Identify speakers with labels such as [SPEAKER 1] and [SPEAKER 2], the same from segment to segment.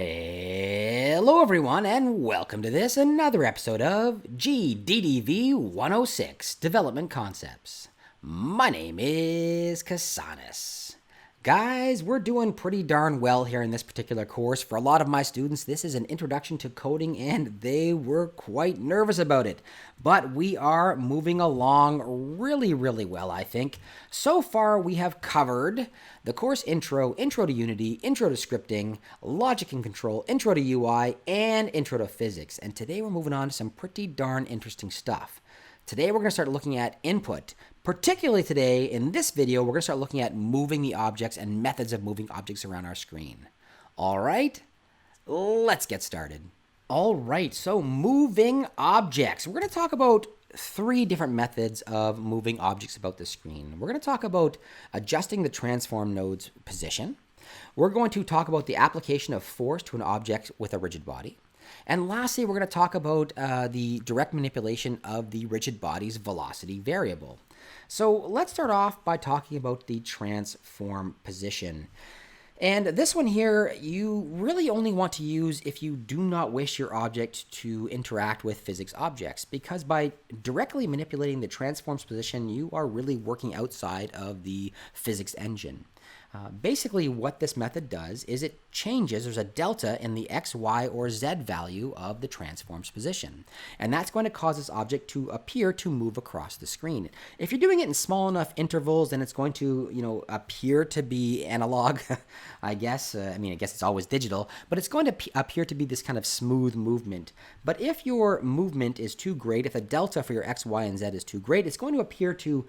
[SPEAKER 1] Hello everyone and welcome to another episode of GDDV 106 Development Concepts. My name is Kasanis. Guys, we're doing pretty darn well here in this particular course. For a lot of my students, this is an introduction to coding and they were quite nervous about it. But we are moving along really well, I think. So far, we have covered the course intro, intro to Unity, intro to scripting, logic and control, intro to UI, and intro to physics. And today we're moving on to some pretty darn interesting stuff. Today we're going to start looking at input. Particularly today, in this video, we're going to start looking at moving the objects and methods of moving objects around our screen. All right, let's get started. All right, so moving objects. We're going to talk about three different methods of moving objects about the screen. We're going to talk about adjusting the transform node's position. We're going to talk about the application of force to an object with a rigid body. And lastly, we're going to talk about the direct manipulation of the rigid body's velocity variable. So let's start off by talking about the transform position. And this one here, you really only want to use if you do not wish your object to interact with physics objects, because by directly manipulating the transform's position, you are really working outside of the physics engine. Basically, what this method does is it changes, there's a delta in the x, y, or z value of the transform's position. And that's going to cause this object to appear to move across the screen. If you're doing it in small enough intervals, then it's going to, appear to be analog, I guess. I guess it's always digital, but it's going to appear to be this kind of smooth movement. But if your movement is too great, if the delta for your x, y, and z is too great, it's going to appear to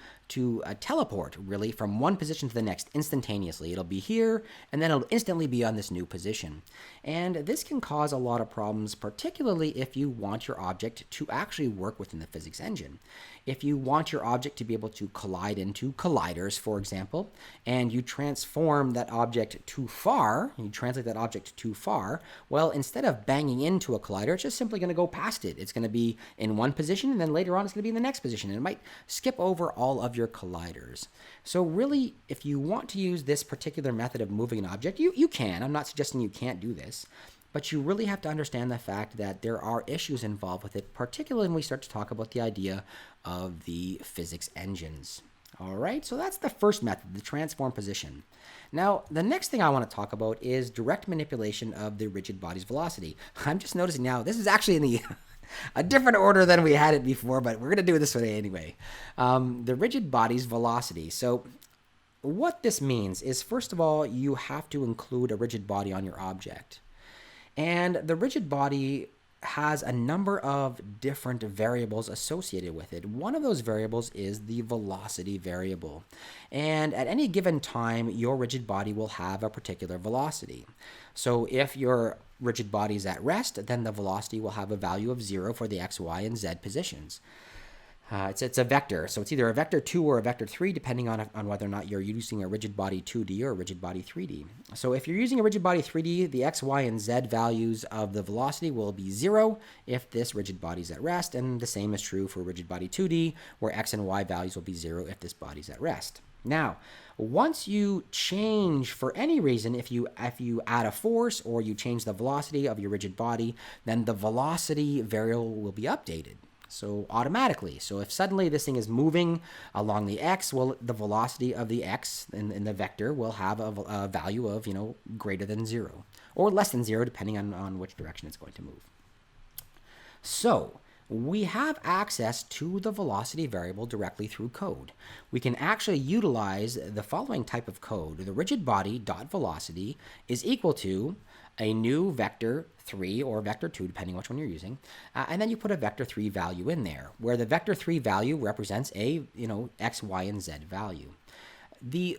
[SPEAKER 1] teleport, really, from one position to the next instantaneously. It'll be here, and then it'll instantly be on this new position. And this can cause a lot of problems, particularly if you want your object to actually work within the physics engine. If you want your object to be able to collide into colliders, for example, and you transform that object too far, you translate that object too far, well, instead of banging into a collider, it's just simply going to go past it. It's going to be in one position, and then later on it's going to be in the next position, and it might skip over all of your colliders. So really, if you want to use this particular method of moving an object, you can. I'm not suggesting you can't do this. But you really have to understand the fact that there are issues involved with it, particularly when we start to talk about the idea of the physics engines. All right, so that's the first method, the transform position. Now, the next thing I want to talk about is direct manipulation of the rigid body's velocity. I'm just noticing now, this is actually in the a different order than we had it before, but we're going to do it this way anyway. The rigid body's velocity. So what this means is, first of all, you have to include a rigid body on your object. And the rigid body has a number of different variables associated with it. One of those variables is the velocity variable. And at any given time, your rigid body will have a particular velocity. So if your rigid body is at rest, then the velocity will have a value of 0 for the x, y, and z positions. It's a vector, so it's either a vector 2 or a vector 3, depending on whether or not you're using a rigid body 2D or a rigid body 3D. So if you're using a rigid body 3D, the x, y, and z values of the velocity will be 0 if this rigid body is at rest, and the same is true for rigid body 2D, where x and y values will be 0 if this body is at rest. Now, once you change for any reason, if you add a force or you change the velocity of your rigid body, then the velocity variable will be updated. So automatically. So if suddenly this thing is moving along the x, well, the velocity of the x in the vector will have a value of, greater than 0 or less than 0, depending on which direction it's going to move. So we have access to the velocity variable directly through code. We can actually utilize the following type of code. The rigid body dot velocity is equal to a new vector 3 or vector 2, depending which one you're using, and then you put a vector 3 value in there, where the vector 3 value represents a x, y, and z value. The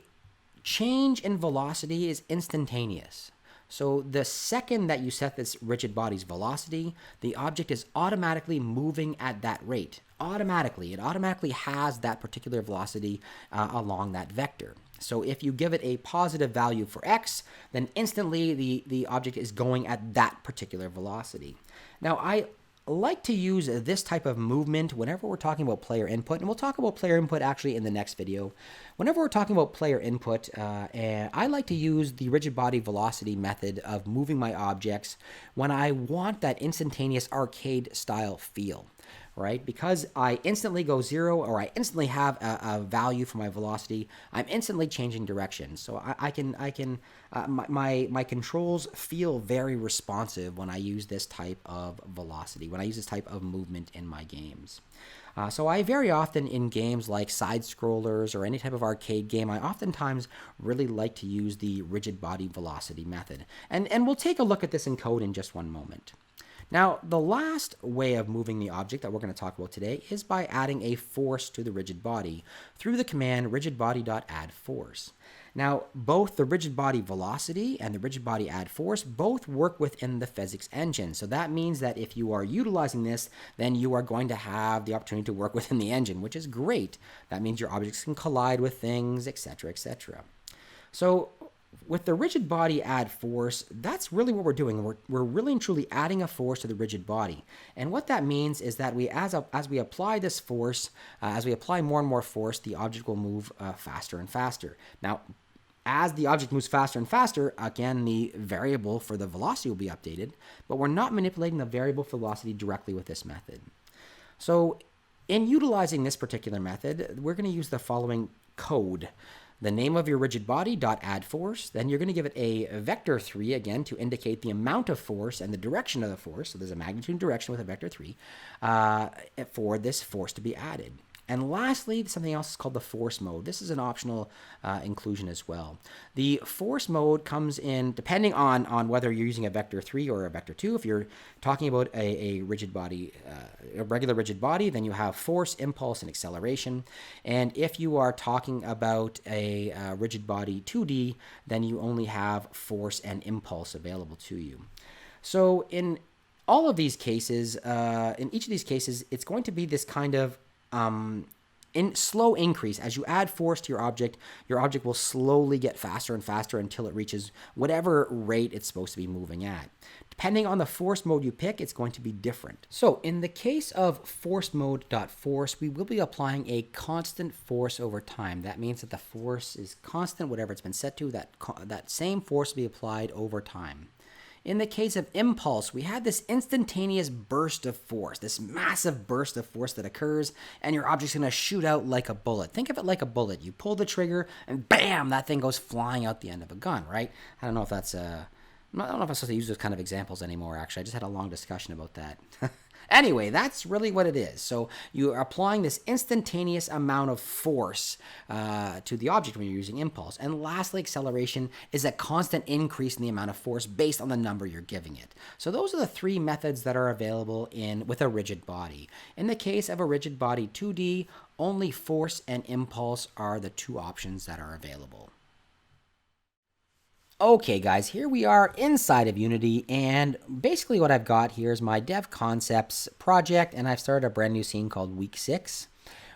[SPEAKER 1] change in velocity is instantaneous. So the second that you set this rigid body's velocity, the object is automatically moving at that rate. Automatically. It automatically has that particular velocity along that vector. So if you give it a positive value for x, then instantly the object is going at that particular velocity. Now, I like to use this type of movement whenever we're talking about player input, and we'll talk about player input actually in the next video. Whenever we're talking about player input, and I like to use the Rigidbody Velocity method of moving my objects when I want that instantaneous arcade style feel. Right? Because I instantly go 0 or I instantly have a value for my velocity, I'm instantly changing direction. So my controls feel very responsive when I use this type of velocity, when I use this type of movement in my games. So I very often in games like side scrollers or any type of arcade game, I oftentimes really like to use the Rigidbody Velocity method. And we'll take a look at this in code in just one moment. Now, the last way of moving the object that we're going to talk about today is by adding a force to the rigid body through the command rigidbody.addForce. Now, both the Rigidbody Velocity and the Rigidbody Addforce both work within the physics engine. So that means that if you are utilizing this, then you are going to have the opportunity to work within the engine, which is great. That means your objects can collide with things, etc., etc. So with the Rigidbody Addforce, that's really what we're doing. We're really and truly adding a force to the rigid body. And what that means is that as we apply this force, as we apply more and more force, the object will move faster and faster. Now, as the object moves faster and faster, again, the variable for the velocity will be updated, but we're not manipulating the variable for velocity directly with this method. So in utilizing this particular method, we're going to use the following code. The name of your rigid body .addForce, then you're going to give it a vector 3 again to indicate the amount of force and the direction of the force. So there's a magnitude and direction with a vector 3 for this force to be added. And lastly, something else is called the force mode. This is an optional inclusion as well. The force mode comes in depending on whether you're using a vector 3 or a vector 2. If you're talking about a rigid body, a regular rigid body, then you have force, impulse, and acceleration. And if you are talking about a rigid body 2D, then you only have force and impulse available to you. So in all of these cases, in each of these cases, it's going to be this kind of in slow increase. As you add force to your object will slowly get faster and faster until it reaches whatever rate it's supposed to be moving at. Depending on the force mode you pick, it's going to be different. So in the case of force mode.force, we will be applying a constant force over time. That means that the force is constant, whatever it's been set to, that same force will be applied over time. In the case of impulse, we had this instantaneous burst of force, this massive burst of force that occurs, and your object's going to shoot out like a bullet. Think of it like a bullet. You pull the trigger, and bam, that thing goes flying out the end of a gun, right? I don't know if that's I don't know if I'm supposed to use those kind of examples anymore, actually. I just had a long discussion about that. Anyway, that's really what it is. So you are applying this instantaneous amount of force to the object when you're using impulse. And lastly, acceleration is a constant increase in the amount of force based on the number you're giving it. So those are the three methods that are available with a rigid body. In the case of a rigid body 2D, only force and impulse are the two options that are available. Okay guys, here we are inside of Unity, and basically what I've got here is my dev concepts project, and I've started a brand new scene called Week 6.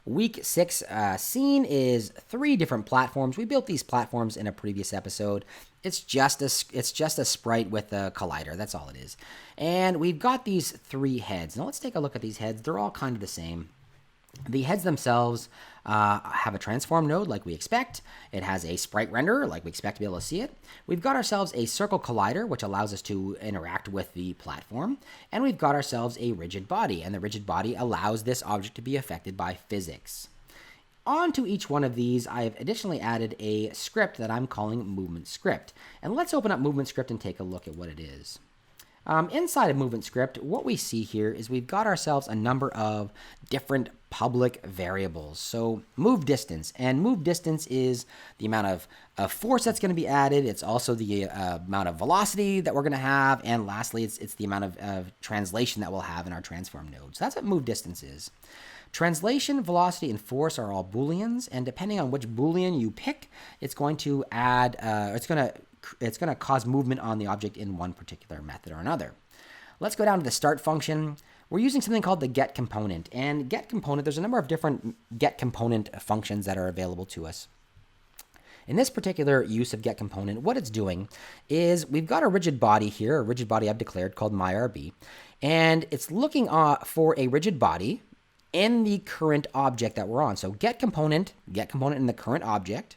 [SPEAKER 1] Week 6 scene is 3 different platforms. We built these platforms in a previous episode. It's just a sprite with a collider, that's all it is. And we've got these 3 heads. Now let's take a look at these heads. They're all kind of the same. The heads themselves have a transform node like we expect. It has a sprite renderer like we expect to be able to see it. We've got ourselves a circle collider, which allows us to interact with the platform. And we've got ourselves a rigid body, and the rigid body allows this object to be affected by physics. Onto each one of these, I've additionally added a script that I'm calling movement script. And let's open up movement script and take a look at what it is. Inside of movement script, what we see here is we've got ourselves a number of different public variables. So move distance, and move distance is the amount of force that's going to be added. It's also the amount of velocity that we're going to have, and lastly, it's the amount of translation that we'll have in our transform node. So that's what move distance is. Translation, velocity, and force are all booleans, and depending on which boolean you pick, it's going to add, it's going to cause movement on the object in one particular method or another. Let's go down to the start function. We're using something called the get component. And get component, there's a number of different get component functions that are available to us. In this particular use of getComponent, what it's doing is we've got a rigid body here, a rigid body I've declared called myRB, and it's looking for a rigid body in the current object that we're on. So getComponent in the current object,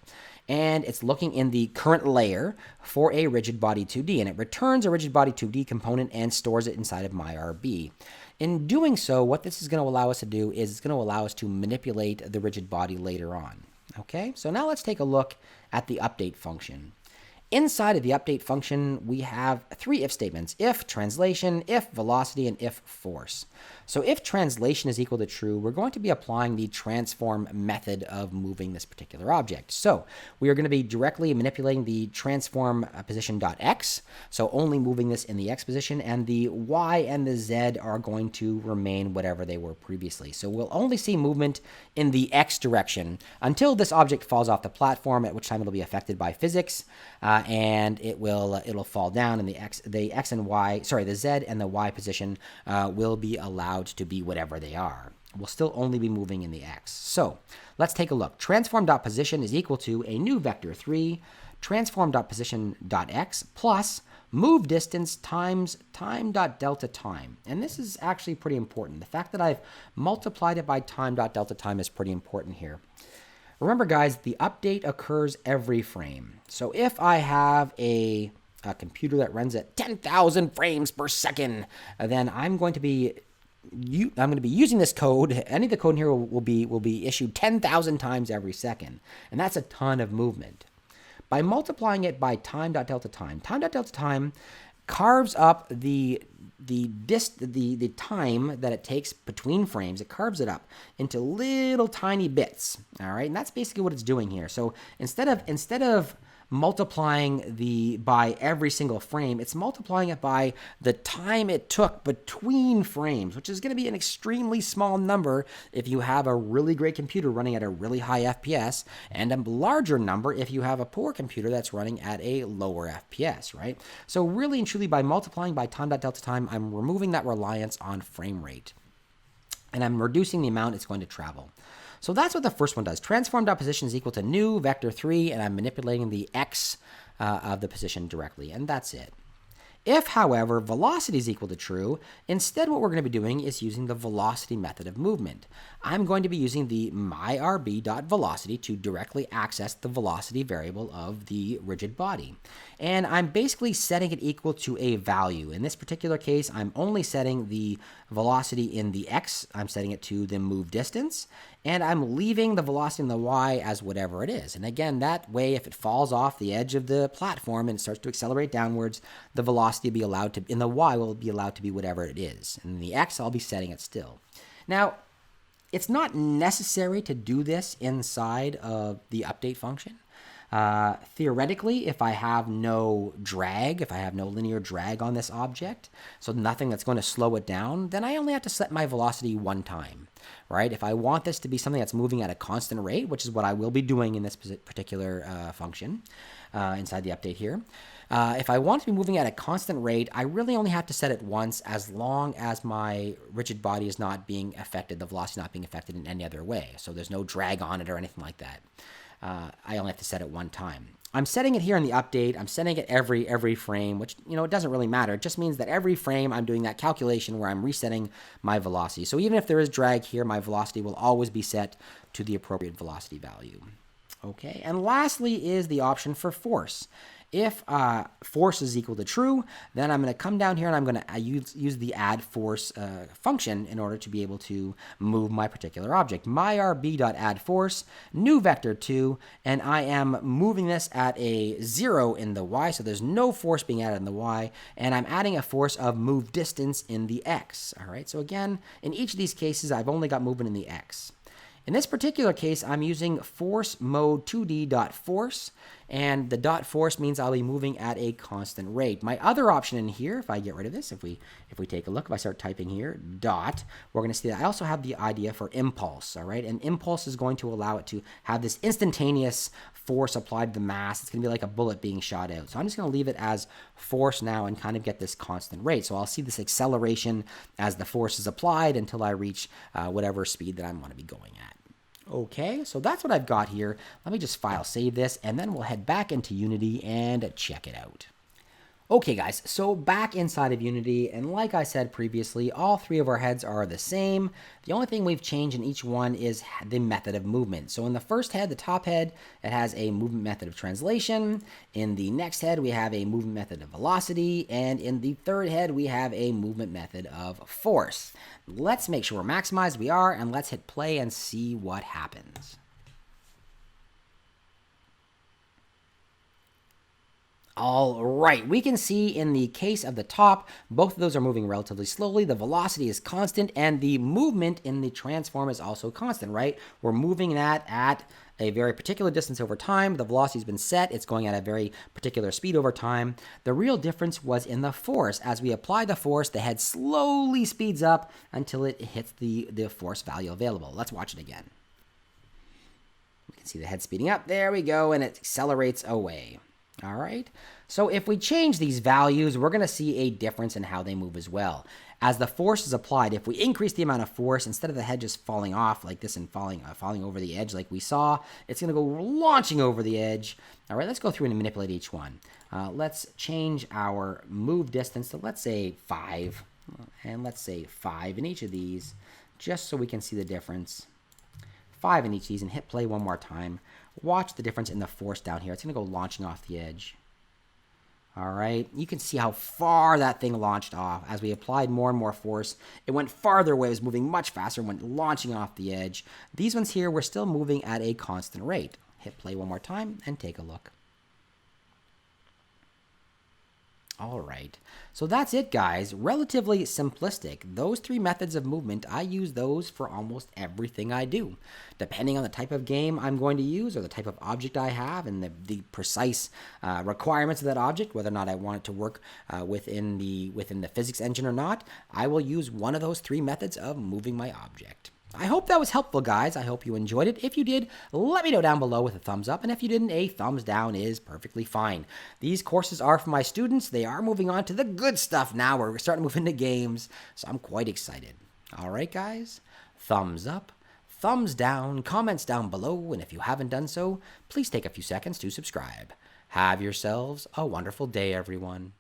[SPEAKER 1] and it's looking in the current layer for a Rigidbody 2D, and it returns a Rigidbody 2D component and stores it inside of myRB. In doing so, what this is going to allow us to do is it's going to allow us to manipulate the rigid body later on. Okay, so now let's take a look at the update function. Inside of the update function, we have three if statements: if translation, if velocity, and if force. So if translation is equal to true, we're going to be applying the transform method of moving this particular object. So we are going to be directly manipulating the transform position.x, so only moving this in the x position, and the y and the z are going to remain whatever they were previously. So we'll only see movement in the x direction until this object falls off the platform, at which time it'll be affected by physics, and it'll fall down, and the z and the y position will be allowed to be whatever they are. We'll still only be moving in the x. So let's take a look. Transform.position is equal to a new vector 3, transform.position.x plus move distance times time.delta time. And this is actually pretty important. The fact that I've multiplied it by time.delta time is pretty important here. Remember, guys, the update occurs every frame. So if I have a computer that runs at 10,000 frames per second, then I'm going to be using this code. Any of the code in here will be issued 10,000 times every second, and that's a ton of movement. By multiplying it by time.delta time carves up the time that it takes between frames. It carves it up into little tiny bits. All right, and that's basically what it's doing here. So instead of multiplying by every single frame, it's multiplying it by the time it took between frames, which is going to be an extremely small number if you have a really great computer running at a really high FPS, and a larger number if you have a poor computer that's running at a lower FPS, right? So really and truly, by multiplying by time.delta time, I'm removing that reliance on frame rate, and I'm reducing the amount it's going to travel. So that's what the first one does. Transform.position is equal to new vector 3, and I'm manipulating the x of the position directly, and that's it. If, however, velocity is equal to true, instead what we're going to be doing is using the velocity method of movement. I'm going to be using the myRB.velocity to directly access the velocity variable of the rigid body. And I'm basically setting it equal to a value. In this particular case, I'm only setting the velocity in the x. I'm setting it to the move distance, and I'm leaving the velocity in the y as whatever it is. And again, that way, if it falls off the edge of the platform and starts to accelerate downwards, the velocity will be allowed to, in the y will be allowed to be whatever it is. And in the x, I'll be setting it still. Now, it's not necessary to do this inside of the update function. Theoretically, if I have no drag, if I have no linear drag on this object, so nothing that's going to slow it down, then I only have to set my velocity one time, right? If I want this to be something that's moving at a constant rate, which is what I will be doing in this particular function inside the update here, if I want to be moving at a constant rate, I really only have to set it once, as long as my rigid body is not being affected, the velocity not being affected in any other way. So there's no drag on it or anything like that. I only have to set it one time. I'm setting it here in the update. I'm setting it every frame, which, it doesn't really matter. It just means that every frame I'm doing that calculation where I'm resetting my velocity. So even if there is drag here, my velocity will always be set to the appropriate velocity value. Okay, and lastly is the option for force. If force is equal to true, then I'm going to come down here and I'm going to use the Addforce function in order to be able to move my particular object. myRB.Addforce, new vector 2, and I am moving this at a 0 in the y, so there's no force being added in the y, and I'm adding a force of move distance in the x. All right, so again, in each of these cases, I've only got movement in the x. In this particular case, I'm using force mode 2D.force, and the dot force means I'll be moving at a constant rate. My other option in here, if I get rid of this, if we take a look, if I start typing here, dot, we're going to see that I also have the idea for impulse, all right? And impulse is going to allow it to have this instantaneous force applied to the mass. It's going to be like a bullet being shot out. So I'm just going to leave it as force now and kind of get this constant rate. So I'll see this acceleration as the force is applied until I reach whatever speed that I want to be going at. Okay, so that's what I've got here. Let me just file save this, and then we'll head back into Unity and check it out. Okay guys, so back inside of Unity, and like I said previously, all three of our heads are the same. The only thing we've changed in each one is the method of movement. So in the first head, the top head, it has a movement method of translation. In the next head, we have a movement method of velocity. And in the third head, we have a movement method of force. Let's make sure we're maximized. We are, and let's hit play and see what happens. All right, we can see in the case of the top, both of those are moving relatively slowly. The velocity is constant, and the movement in the transform is also constant, right? We're moving that at a very particular distance over time. The velocity's been set. It's going at a very particular speed over time. The real difference was in the force. As we apply the force, the head slowly speeds up until it hits the force value available. Let's watch it again. We can see the head speeding up. There we go, and it accelerates away. All right, so if we change these values, we're going to see a difference in how they move as well. As the force is applied, if we increase the amount of force, instead of the head just falling off like this and falling over the edge like we saw, it's going to go launching over the edge. All right, let's go through and manipulate each one. Let's change our move distance to, let's say, 5. And let's say 5 in each of these, just so we can see the difference. 5 in each of these, and hit play one more time. Watch the difference in the force down here. It's going to go launching off the edge. All right. You can see how far that thing launched off. As we applied more and more force, it went farther away. It was moving much faster, went launching off the edge. These ones here were still moving at a constant rate. Hit play one more time and take a look. All right, so that's it, guys. Relatively simplistic. Those three methods of movement, I use those for almost everything I do. Depending on the type of game I'm going to use or the type of object I have and the precise requirements of that object, whether or not I want it to work within the physics engine or not, I will use one of those three methods of moving my object. I hope that was helpful, guys. I hope you enjoyed it. If you did, let me know down below with a thumbs up. And if you didn't, a thumbs down is perfectly fine. These courses are for my students. They are moving on to the good stuff now. We're starting to move into games, so I'm quite excited. All right, guys. Thumbs up, thumbs down, comments down below. And if you haven't done so, please take a few seconds to subscribe. Have yourselves a wonderful day, everyone.